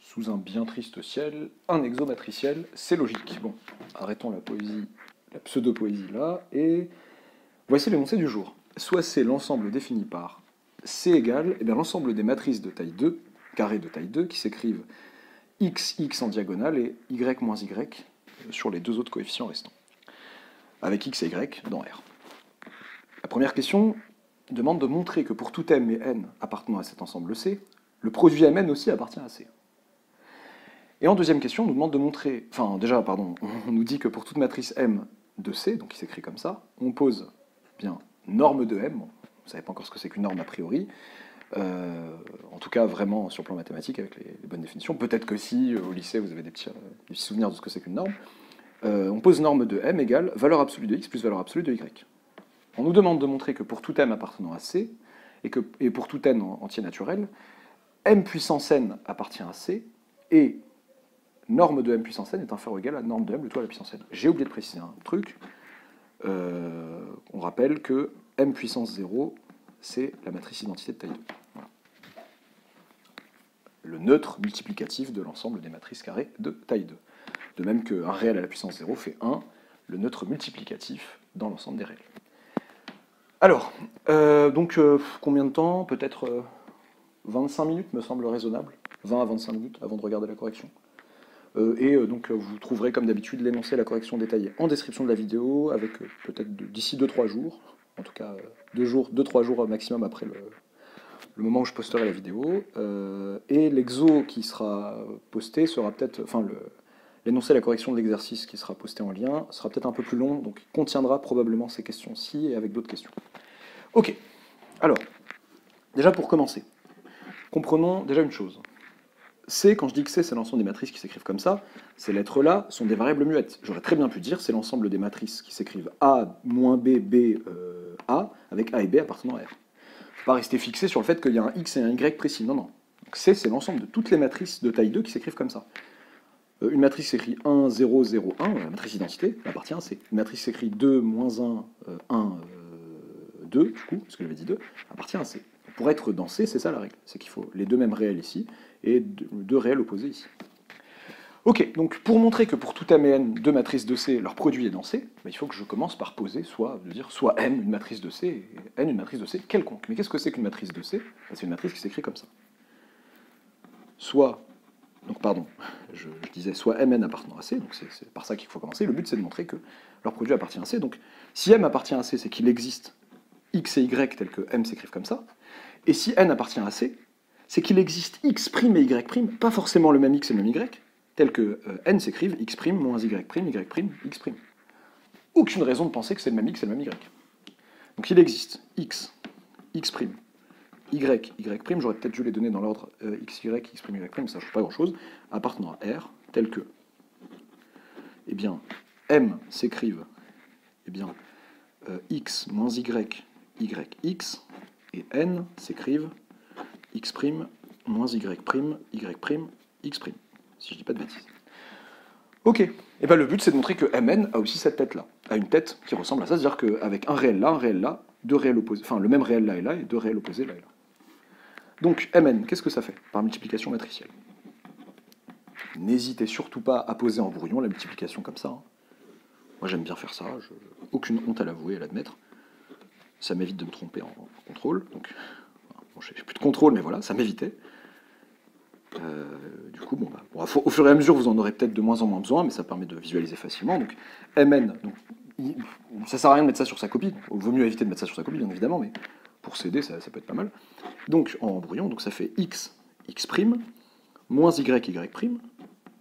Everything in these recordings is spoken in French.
Sous un bien triste ciel, un exomatriciel, c'est logique. Bon, arrêtons la poésie, la pseudo-poésie là, et voici l'énoncé du jour. Soit C l'ensemble défini par C égale l'ensemble des matrices de taille 2, carré de taille 2, qui s'écrivent x en diagonale et y moins y sur les deux autres coefficients restants, avec x et y dans R. La première question demande de montrer que pour tout m et n appartenant à cet ensemble C, le produit mn aussi appartient à C. Et en deuxième question, on nous demande de montrer, on nous dit que pour toute matrice M de C, donc qui s'écrit comme ça, on pose bien norme de M, vous ne savez pas encore ce que c'est qu'une norme a priori, en tout cas vraiment sur le plan mathématique avec les bonnes définitions, peut-être que si au lycée vous avez des petits souvenirs de ce que c'est qu'une norme, on pose norme de M égale valeur absolue de X plus valeur absolue de Y. On nous demande de montrer que pour tout M appartenant à C, et pour tout N entier naturel, M puissance N appartient à C, et norme de M puissance N est inférieure ou égale à norme de M le tout à la puissance N. J'ai oublié de préciser un truc. On rappelle que M puissance 0, c'est la matrice identité de taille 2. Voilà. Le neutre multiplicatif de l'ensemble des matrices carrées de taille 2. De même qu'un réel à la puissance 0 fait 1, le neutre multiplicatif dans l'ensemble des réels. Alors, combien de temps? Peut-être 25 minutes me semble raisonnable. 20 à 25 minutes avant de regarder la correction. Vous trouverez comme d'habitude l'énoncé et la correction détaillée en description de la vidéo, avec peut-être d'ici 2-3 jours, en tout cas 2-3 jours maximum après le moment où je posterai la vidéo. Et l'exo qui sera posté sera peut-être, l'énoncé et la correction de l'exercice qui sera posté en lien sera peut-être un peu plus long, donc il contiendra probablement ces questions-ci et avec d'autres questions. Ok, alors, déjà pour commencer, comprenons déjà une chose. C, quand je dis que C, c'est l'ensemble des matrices qui s'écrivent comme ça, ces lettres-là sont des variables muettes. J'aurais très bien pu dire c'est l'ensemble des matrices qui s'écrivent A moins B, B, A, avec A et B appartenant à R. Il ne faut pas rester fixé sur le fait qu'il y a un X et un Y précis. Non, non. Donc C, c'est l'ensemble de toutes les matrices de taille 2 qui s'écrivent comme ça. Une matrice s'écrit 1, 0, 0, 1, la matrice identité, elle appartient à C. Une matrice s'écrit 2, moins 1, 1, 2, du coup, parce que j'avais dit 2, appartient à C. Pour être dans C, c'est ça la règle. C'est qu'il faut les deux mêmes réels ici, et deux réels opposés ici. Ok, donc pour montrer que pour tout M et N, deux matrices de C, leur produit est dans C, il faut que je commence par poser, soit M une matrice de C, et N une matrice de C quelconque. Mais qu'est-ce que c'est qu'une matrice de C? C'est une matrice qui s'écrit comme ça. Je disais soit Mn appartenant à C, donc c'est par ça qu'il faut commencer. Le but c'est de montrer que leur produit appartient à C. Donc si M appartient à C, c'est qu'il existe X et Y tel que M s'écrivent comme ça. Et si N appartient à C, c'est qu'il existe X' et Y', pas forcément le même X et le même Y, tel que N s'écrivent X' moins Y', Y', X'. Aucune raison de penser que c'est le même X et le même Y. Donc il existe X, X', Y, Y', j'aurais peut-être dû les donner dans l'ordre XY, X', Y', mais ça ne change pas grand-chose, appartenant à R, tel que, M s'écrivent, X moins Y, YX, et N s'écrivent X' moins Y', Y', X', si je dis pas de bêtises. Ok, et le but c'est de montrer que Mn a aussi cette tête-là, a une tête qui ressemble à ça, c'est-à-dire qu'avec un réel là, deux réels opposés, le même réel là et deux réels opposés là et là. Donc Mn, qu'est-ce que ça fait par multiplication matricielle? N'hésitez surtout pas à poser en brouillon la multiplication comme ça. Moi j'aime bien faire ça, aucune honte à l'avouer et à l'admettre. Ça m'évite de me tromper en contrôle, donc bon, j'ai plus de contrôle, mais voilà, ça m'évitait. Du coup, au fur et à mesure, vous en aurez peut-être de moins en moins besoin, mais ça permet de visualiser facilement. Donc, Mn, ça sert à rien de mettre ça sur sa copie. Il vaut mieux éviter de mettre ça sur sa copie, bien évidemment, mais pour s'aider, ça peut être pas mal. Donc, en brouillon, ça fait X, X', moins Y, Y'.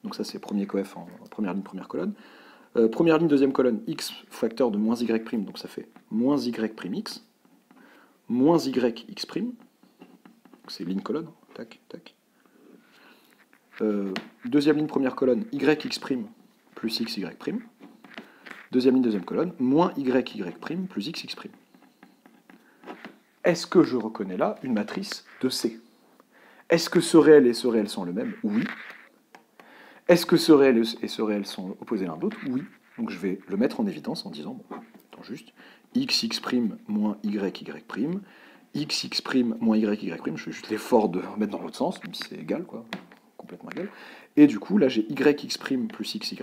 Donc ça, c'est premier coef en première ligne, première colonne. Première ligne, deuxième colonne, X facteur de moins Y', donc ça fait moins Y', moins Y, X'. C'est ligne colonne, tac, tac. Deuxième ligne, première colonne, YX' plus XY'. Deuxième ligne, deuxième colonne, moins YY' plus XX'. Est-ce que je reconnais là une matrice de C? Est-ce que ce réel et ce réel sont le même? Oui. Est-ce que ce réel et ce réel sont opposés l'un de l'autre? Oui. Donc je vais le mettre en évidence en disant, attends juste, XX' moins YY', XX' moins YY', je fais juste l'effort de remettre dans l'autre sens, même si c'est égal, quoi. complètement égal. Et du coup, là, j'ai yx' plus xy'.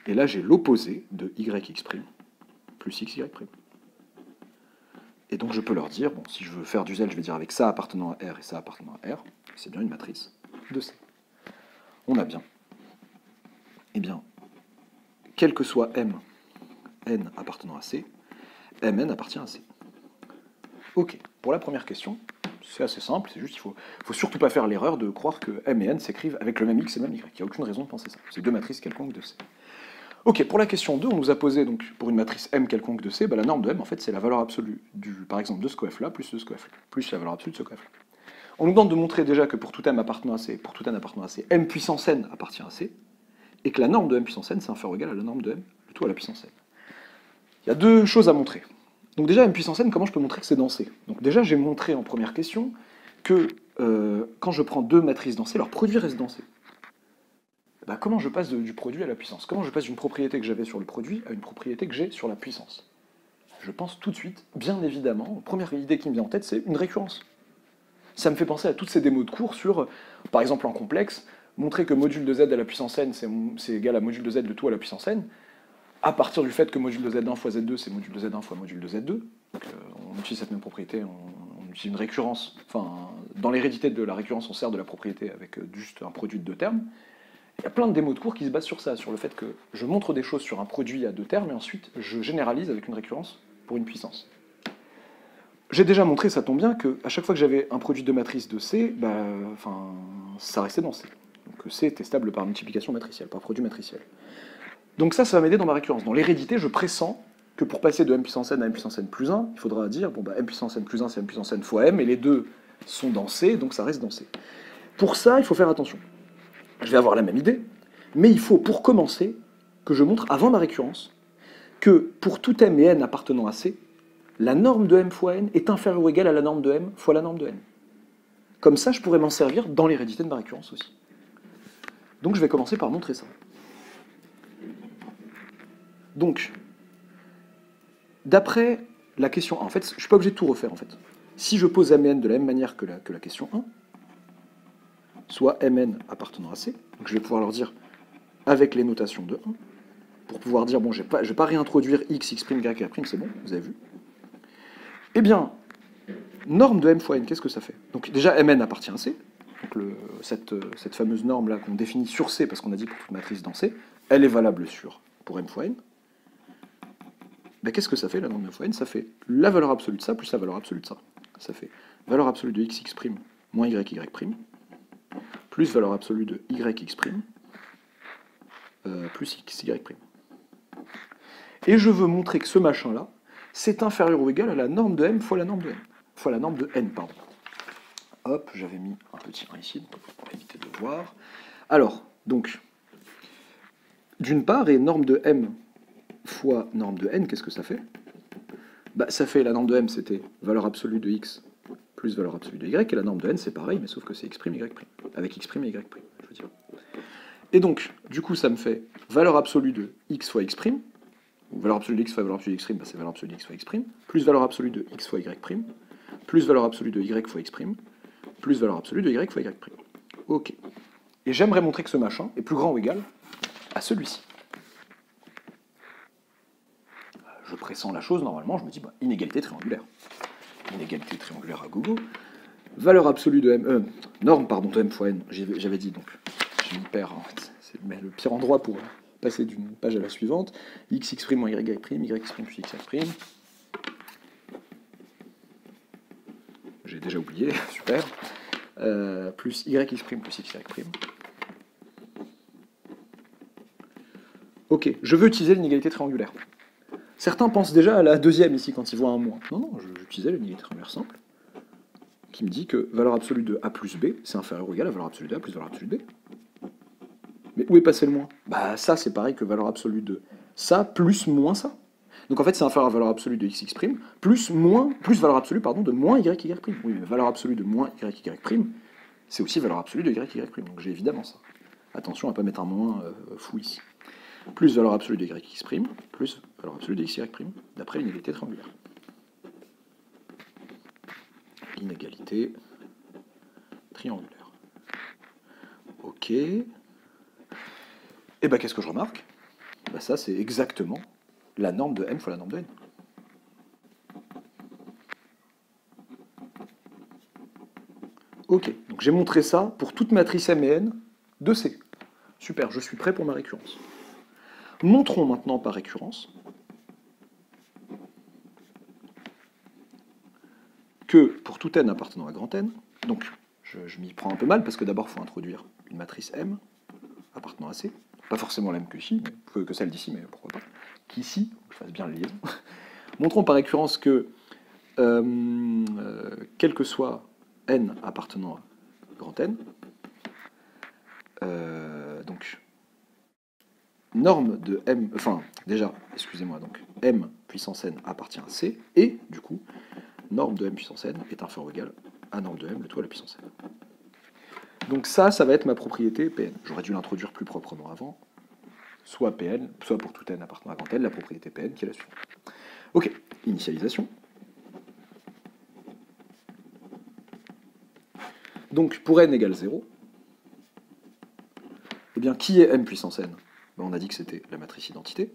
Et là, j'ai l'opposé de yx' plus xy'. Et donc, je peux leur dire, bon, si je veux faire du Z, je vais dire avec ça appartenant à R et ça appartenant à R. C'est bien une matrice de C. On a bien. Eh bien, quel que soit M, N appartenant à C, Mn appartient à C. Ok, pour la première question, c'est assez simple, c'est juste qu'il faut surtout pas faire l'erreur de croire que M et N s'écrivent avec le même X et le même Y. Il n'y a aucune raison de penser ça. C'est deux matrices quelconques de C. Ok, pour la question 2, on nous a posé, donc, pour une matrice M quelconque de C, bah, la norme de M, en fait, c'est la valeur absolue, par exemple, de ce coef-là, plus de ce coef-là, plus la valeur absolue de ce coef-là. On nous demande de montrer déjà que pour tout M appartenant à C, pour tout N appartenant à C, M puissance N appartient à C, et que la norme de M puissance N, c'est inférieur ou égal à la norme de M, le tout à la puissance N. Il y a deux choses à montrer. Donc déjà, M puissance N, comment je peux montrer que c'est dans C? Donc déjà, j'ai montré en première question que quand je prends deux matrices dans C, leur produit reste dans C. Bah, comment je passe du produit à la puissance? Comment je passe d'une propriété que j'avais sur le produit à une propriété que j'ai sur la puissance? Je pense tout de suite, bien évidemment, la première idée qui me vient en tête, c'est une récurrence. Ça me fait penser à toutes ces démos de cours sur, par exemple en complexe, montrer que module de z à la puissance n, c'est égal à module de z de tout à la puissance n, à partir du fait que module de z1 fois z2, c'est module de z1 fois module de z2. Donc, on utilise cette même propriété, on utilise une récurrence. Enfin, dans l'hérédité de la récurrence, on sert de la propriété avec juste un produit de deux termes. Il y a plein de démos de cours qui se basent sur ça, sur le fait que je montre des choses sur un produit à deux termes, et ensuite je généralise avec une récurrence pour une puissance. J'ai déjà montré, ça tombe bien, qu'à chaque fois que j'avais un produit de matrice de C, bah, ça restait dans C. Donc C était stable par multiplication matricielle, par produit matriciel. Donc ça va m'aider dans ma récurrence. Dans l'hérédité, je pressens que pour passer de m puissance n à m puissance n plus 1, il faudra dire, bon bah m puissance n plus 1, c'est m puissance n fois m, et les deux sont dans C, donc ça reste dans C. Pour ça, il faut faire attention. Je vais avoir la même idée, mais il faut, pour commencer, que je montre, avant ma récurrence, que pour tout m et n appartenant à C, la norme de m fois n est inférieure ou égale à la norme de m fois la norme de n. Comme ça, je pourrais m'en servir dans l'hérédité de ma récurrence aussi. Donc je vais commencer par montrer ça. Donc, d'après la question 1, en fait, je ne suis pas obligé de tout refaire, en fait. Si je pose m et n de la même manière que la question 1, soit mn appartenant à C, donc je vais pouvoir leur dire, avec les notations de 1, pour pouvoir dire, bon, je ne vais pas réintroduire x, x', y', y', c'est bon, vous avez vu. Eh bien, norme de m fois n, qu'est-ce que ça fait? Donc déjà, mn appartient à C, donc cette fameuse norme-là qu'on définit sur C, parce qu'on a dit pour toute matrice dans C, elle est valable pour m fois n. Ben, qu'est-ce que ça fait, la norme de m fois n? Ça fait la valeur absolue de ça plus la valeur absolue de ça. Ça fait valeur absolue de xx' moins yy', plus valeur absolue de yx' plus xy'. Et je veux montrer que ce machin-là, c'est inférieur ou égal à la norme de m fois la norme de n. Fois la norme de n, pardon. Hop, j'avais mis un petit 1 ici, pour éviter de le voir. Alors, donc, d'une part, et norme de m fois norme de n, qu'est-ce que ça fait? Bah, ça fait, la norme de m, c'était valeur absolue de x plus valeur absolue de y, et la norme de n, c'est pareil, mais sauf que c'est x', y', avec x' et y', je veux dire. Et donc, du coup, ça me fait valeur absolue de x fois x', ou valeur absolue de x fois valeur absolue de x', bah, c'est valeur absolue de x fois x', plus valeur absolue de x fois y', plus valeur absolue de y fois x', plus valeur absolue de y fois y'. Ok. Et j'aimerais montrer que ce machin est plus grand ou égal à celui-ci. Je pressens la chose, normalement, je me dis, bah, inégalité triangulaire. Inégalité triangulaire à gogo. Valeur absolue de m, norme, pardon, de m fois n, j'avais dit, donc, je m'y perds, en fait. C'est le pire endroit pour passer d'une page à la suivante. X' moins y', y', plus xy'. J'ai déjà oublié, super. Plus yx' plus xy'. Ok, je veux utiliser l'inégalité triangulaire. Certains pensent déjà à la deuxième ici quand ils voient un moins. Non, non, j'utilisais l'inégalité triangulaire simple, qui me dit que valeur absolue de a plus b, c'est inférieur ou égal à valeur absolue de a plus valeur absolue de b. Mais où est passé le moins? Bah ça, c'est pareil que valeur absolue de ça plus moins ça. Donc en fait, c'est inférieur à valeur absolue de xx' plus valeur absolue de moins y'. Oui, mais valeur absolue de moins y', c'est aussi valeur absolue de y'. Donc j'ai évidemment ça. Attention à ne pas mettre un moins fou ici. Plus valeur absolue de yx', plus valeur absolue de xy', d'après l'inégalité triangulaire. Inégalité triangulaire. Ok. Et ben qu'est-ce que je remarque? Ben, ça, c'est exactement la norme de M fois la norme de N. Ok, donc j'ai montré ça pour toute matrice M et N de C. Super, je suis prêt pour ma récurrence. Montrons maintenant par récurrence que pour tout n appartenant à grand N, donc je m'y prends un peu mal parce que d'abord il faut introduire une matrice M appartenant à C, pas forcément la même que ici, que celle d'ici, mais pourquoi pas, qu'ici, je fasse bien la liaison. Montrons par récurrence que quel que soit n appartenant à grand N, donc norme de M, enfin déjà, excusez-moi, donc M puissance N appartient à C, et du coup, norme de M puissance N est inférieure ou égale à norme de M, le tout à la puissance N. Donc ça va être ma propriété Pn. J'aurais dû l'introduire plus proprement avant, soit Pn, soit pour tout n appartenant à grand N, la propriété Pn qui est la suivante. Ok, initialisation. Donc pour n égale 0, eh bien qui est M puissance N? Ben, on a dit que c'était la matrice identité.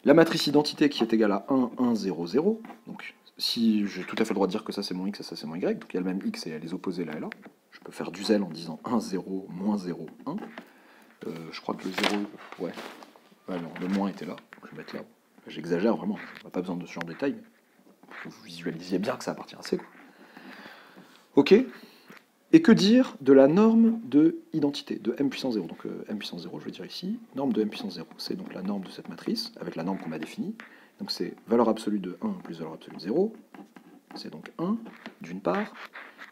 La matrice identité qui est égale à 1, 1, 0, 0, donc si j'ai tout à fait le droit de dire que ça c'est mon x et ça c'est mon y, donc il y a le même x et il y a les opposés là et là, je peux faire du zèle en disant 1, 0, moins 0, 1. Je crois que le 0, ouais, non, le moins était là, donc je vais mettre là. J'exagère vraiment, on n'a pas besoin de ce genre de détail, mais pour que vous visualisiez bien que ça appartient à C, quoi. Ok. Et que dire de la norme de identité, de M puissance 0? Donc M puissance 0, je vais dire ici, norme de M puissance 0. C'est donc la norme de cette matrice, avec la norme qu'on a définie. Donc c'est valeur absolue de 1 plus valeur absolue de 0. C'est donc 1, d'une part.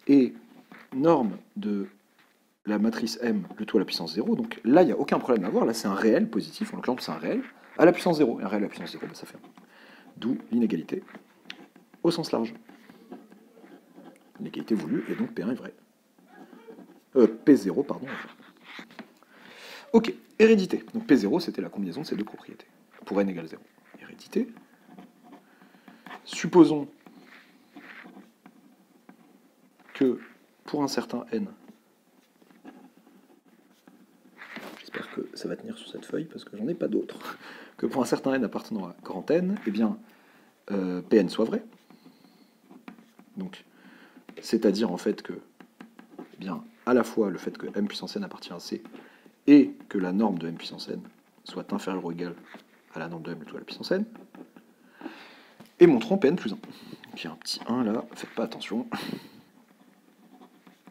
Et norme de la matrice M, le tout à la puissance 0. Donc là, il n'y a aucun problème à voir. Là, c'est un réel positif. En l'occurrence, c'est un réel à la puissance 0. Et un réel à la puissance 0, bah, ça fait 1. D'où l'inégalité au sens large. L'inégalité voulue, et donc P1 est vrai. P0, pardon. Ok, hérédité. Donc P0, c'était la combinaison de ces deux propriétés. Pour n égale 0. Hérédité. Supposons que pour un certain n, j'espère que ça va tenir sur cette feuille parce que j'en ai pas d'autres, que pour un certain n appartenant à grand n, eh bien, Pn soit vrai. Donc, c'est-à-dire en fait que, eh bien, à la fois le fait que m puissance n appartient à C et que la norme de m puissance n soit inférieure ou égale à la norme de m le tout à la puissance n, et montrons Pn plus 1. Donc il y a un petit 1 là, faites pas attention.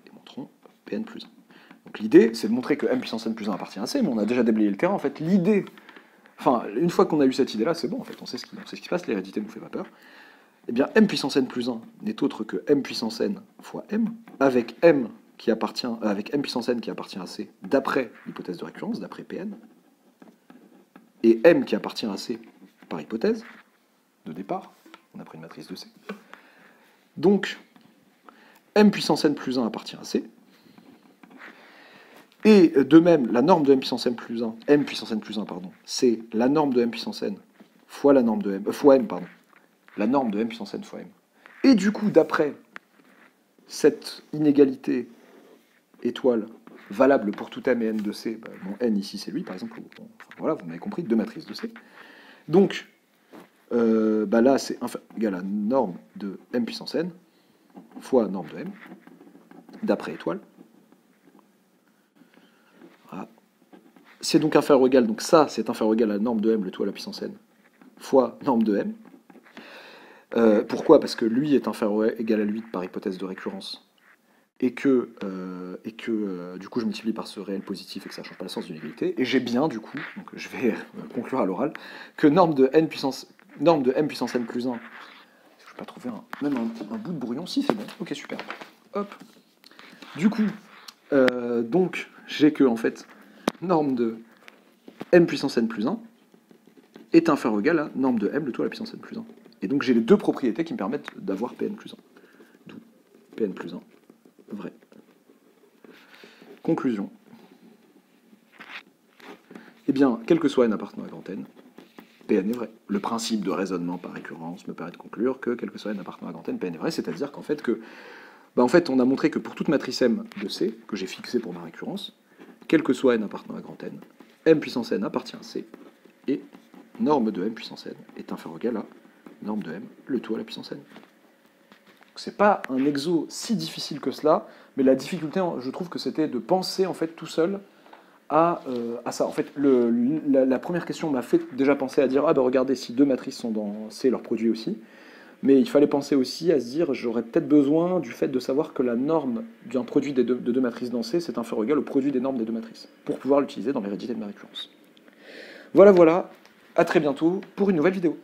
Et montrons Pn plus 1. Donc l'idée, c'est de montrer que m puissance n plus 1 appartient à C, mais on a déjà déblayé le terrain. En fait, l'idée, enfin, une fois qu'on a eu cette idée-là, c'est bon, en fait, on sait ce qui se passe, l'hérédité ne nous fait pas peur. Eh bien, m puissance n plus 1 n'est autre que m puissance n fois m, avec m puissance n qui appartient à C, d'après l'hypothèse de récurrence, d'après Pn, et m qui appartient à C par hypothèse de départ, on a pris une matrice de C. Donc, m puissance n plus 1 appartient à C, et de même, la norme de m puissance n plus 1, pardon, c'est la norme de m puissance n fois la norme de m, fois m, pardon, la norme de m puissance n fois m. Et du coup, d'après cette inégalité étoile valable pour tout m et n de C, bah, mon n ici c'est lui par exemple, bon, enfin, voilà, vous m'avez compris, deux matrices de C. Donc bah là c'est égal à norme de m puissance n fois norme de m, d'après étoile. Voilà. C'est donc inférieur ou égal, donc ça c'est inférieur ou égal à la norme de m, le tout à la puissance n, fois norme de m. Pourquoi? Parce que lui est inférieur ou égal à lui par hypothèse de récurrence, et que du coup je multiplie par ce réel positif et que ça ne change pas le sens d'une égalité, et j'ai bien du coup, donc je vais conclure à l'oral, que norme de m puissance n plus 1, je ne peux pas trouver même un bout de brouillon, si c'est bon, ok super, hop, du coup, donc j'ai que en fait, norme de m puissance n plus 1 est inférieur ou égal à norme de m le tout à la puissance n plus 1. Et donc j'ai les deux propriétés qui me permettent d'avoir Pn plus 1. D'où Pn plus 1, vrai. Conclusion. Eh bien, quel que soit n appartenant à grand n, Pn est vrai. Le principe de raisonnement par récurrence me permet de conclure que quel que soit n appartenant à grand n, Pn est vrai, c'est-à-dire qu'en fait, on a montré que pour toute matrice M de C, que j'ai fixée pour ma récurrence, quel que soit n appartenant à grand N, m puissance n appartient à C, et norme de m puissance n est inférieure ou égale à norme de m, le tout à la puissance n. C'est pas un exo si difficile que cela, mais la difficulté, je trouve que c'était de penser en fait tout seul à ça. En fait, la première question m'a fait déjà penser à dire ah ben regardez, si deux matrices sont dans C, leur produit aussi. Mais il fallait penser aussi à se dire j'aurais peut-être besoin du fait de savoir que la norme d'un produit de deux matrices dans C, c'est inférieur ou égal au produit des normes des deux matrices, pour pouvoir l'utiliser dans l'hérédité de Marie-Claude. Voilà, à très bientôt pour une nouvelle vidéo.